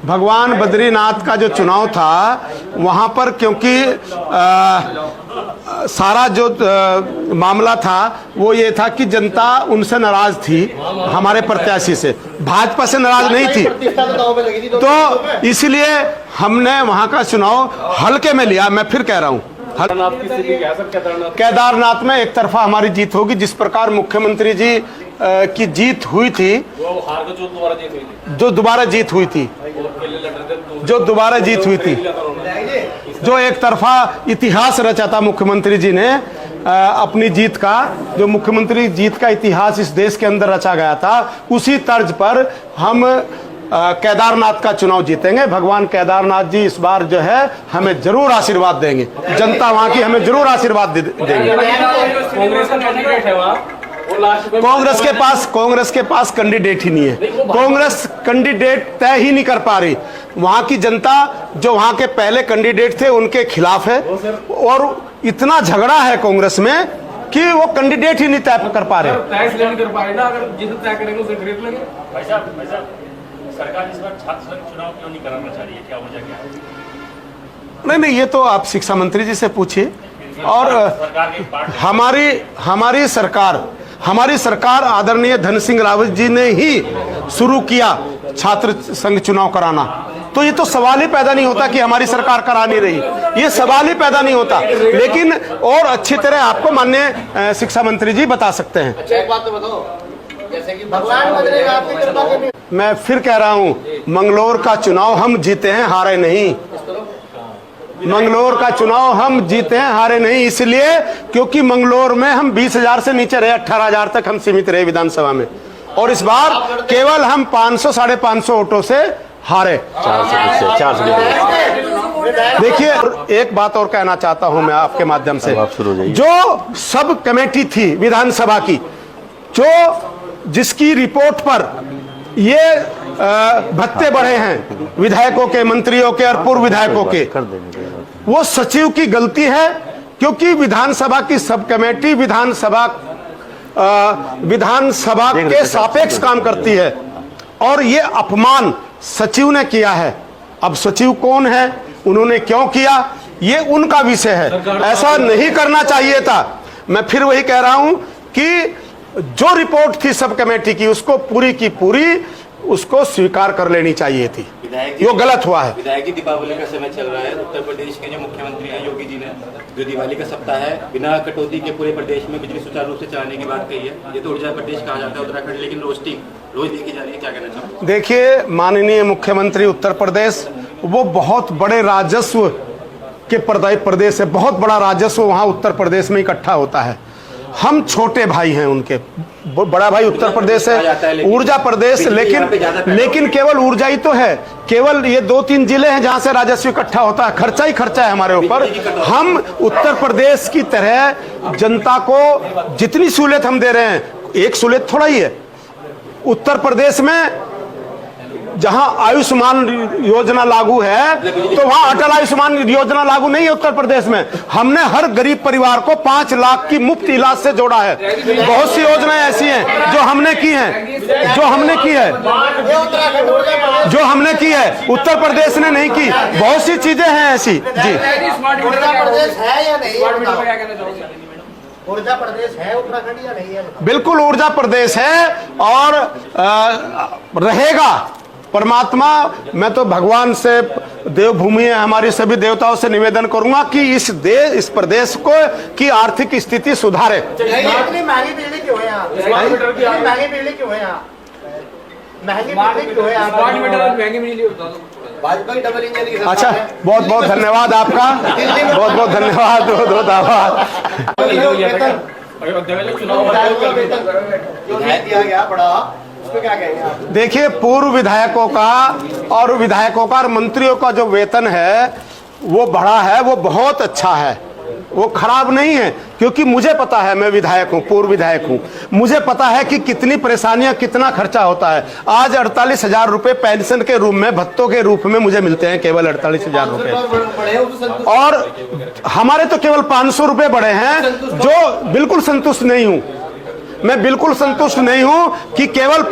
भगवान बद्रीनाथ का जो चुनाव था वहाँ पर, क्योंकि सारा जो मामला था वो ये था कि जनता उनसे नाराज थी, हमारे प्रत्याशी से, भाजपा से नाराज नहीं थी। तो इसलिए हमने वहाँ का चुनाव हल्के में लिया। मैं फिर कह रहा हूँ, केदारनाथ में एक तरफा हमारी जीत होगी। जिस प्रकार मुख्यमंत्री जी की जीत हुई थी, जो दोबारा जीत हुई थी, जो एक तरफा इतिहास रचा था मुख्यमंत्री जी ने, अपनी जीत का, जो मुख्यमंत्री जीत का इतिहास इस देश के अंदर रचा गया था, उसी तर्ज पर हम केदारनाथ का चुनाव जीतेंगे। भगवान केदारनाथ जी इस बार जो है हमें जरूर आशीर्वाद देंगे, जनता वहां की हमें जरूर आशीर्वाद देंगे। कांग्रेस के पास कैंडिडेट ही नहीं है। कांग्रेस कैंडिडेट तय ही नहीं कर पा रही। वहां की जनता जो वहां के पहले कैंडिडेट थे उनके खिलाफ है, और इतना झगड़ा है कांग्रेस में कि वो कैंडिडेट ही नहीं तय कर पा रहे। सरकार इस बार छात्र संघ चुनाव क्यों नहीं कराना चाह रही है, क्या वजह क्या है? नहीं, ये तो आप शिक्षा मंत्री जी से पूछिए। और हमारी सरकार आदरणीय धन सिंह रावत जी ने ही शुरू किया छात्र संघ चुनाव कराना। तो ये तो सवाल ही पैदा नहीं होता कि हमारी सरकार करा नहीं रही, ये सवाल ही पैदा नहीं होता। लेकिन और अच्छी तरह आपको माननीय शिक्षा मंत्री जी बता सकते हैं। अच्छा, एक बात तो बताओ, जैसे कि भगवान, मैं फिर कह रहा हूं, मंगलौर का चुनाव हम जीते हैं, हारे नहीं। मंगलौर का चुनाव हम जीते हैं, हारे नहीं, इसलिए क्योंकि मंगलौर में हम 20,000 से नीचे रहे, 18,000 तक हम सीमित रहे विधानसभा में, और इस बार केवल हम 500 साढ़े 500 वोटों से हारे। 400। देखिए, एक बात और कहना चाहता हूं मैं आपके माध्यम से, जो सब कमेटी थी विधानसभा की, जो जिसकी रिपोर्ट पर ये भत्ते बढ़े हैं विधायकों के, मंत्रियों के और पूर्व विधायकों के, वो सचिव की गलती है। क्योंकि विधानसभा की सब कमेटी विधानसभा के सापेक्ष काम करती है, और ये अपमान सचिव ने किया है। अब सचिव कौन है, उन्होंने क्यों किया, ये उनका विषय है, ऐसा नहीं करना चाहिए था। मैं फिर वही कह रहा हूं कि जो रिपोर्ट थी सब कमेटी की, उसको पूरी की पूरी उसको स्वीकार कर लेनी चाहिए थी। ये गलत हुआ है। विधायक जी, दीपावली का समय चल रहा है, उत्तर प्रदेश के जो मुख्यमंत्री हैं योगी जी ने जो दिवाली का सप्ताह है बिना कटौती के पूरे प्रदेश में बिजली सुचारू रूप से चलाने की बात कही है। ये तो ऊर्जा प्रदेश कहा जाता है उत्तराखंड, लेकिन रोज देखी जा रही है, क्या कहना चाहूँगा? देखिए, माननीय मुख्यमंत्री उत्तर प्रदेश, वो बहुत बड़े राजस्व के प्रदेश है, बहुत बड़ा राजस्व वहाँ उत्तर प्रदेश में इकट्ठा होता है। हम छोटे भाई हैं उनके, बड़ा भाई उत्तर प्रदेश है, ऊर्जा प्रदेश, लेकिन केवल ऊर्जा ही तो है, केवल ये 2-3 जिले हैं जहां से राजस्व इकट्ठा होता है, खर्चा ही खर्चा है हमारे ऊपर। हम उत्तर प्रदेश की तरह जनता को जितनी सहूलियत हम दे रहे हैं, एक सहूलियत थोड़ा ही है। उत्तर प्रदेश में जहां आयुष्मान योजना लागू है, तो वहां अटल आयुष्मान योजना लागू नहीं है उत्तर प्रदेश में। हमने हर गरीब परिवार को 5 लाख की मुफ्त इलाज से जोड़ा है। बहुत सी योजनाएं ऐसी हैं जो हमने की है, उत्तर प्रदेश ने नहीं की। बहुत सी चीजें हैं ऐसी। जी, ऊर्जा प्रदेश है उत्तराखंड या नहीं है? बिल्कुल ऊर्जा प्रदेश है और रहेगा। परमात्मा, मैं तो भगवान से, देवभूमि है हमारी, सभी देवताओं से निवेदन करूंगा कि इस प्रदेश को की आर्थिक स्थिति सुधारे। महंगी बिजली क्यों है यहाँ? महंगी बिजली क्यों है यहाँ? अच्छा, बहुत बहुत धन्यवाद आपका, बहुत बहुत धन्यवाद, बहुत बहुत आभार। देखिए, पूर्व विधायकों का और मंत्रियों का जो वेतन है वो बढ़ा है, वो बहुत अच्छा है, वो खराब नहीं है। क्योंकि मुझे पता है, मैं विधायक हूँ, पूर्व विधायक हूँ, मुझे पता है कि कितनी परेशानियां, कितना खर्चा होता है। आज 48,000 रुपए पेंशन के रूप में, भत्तों के रूप में मुझे मिलते हैं, केवल 48,000 रुपए, और हमारे तो केवल 500 रुपए बढ़े हैं, जो बिल्कुल संतुष्ट नहीं हूँ। मैं बिल्कुल संतुष्ट नहीं हूँ कि केवल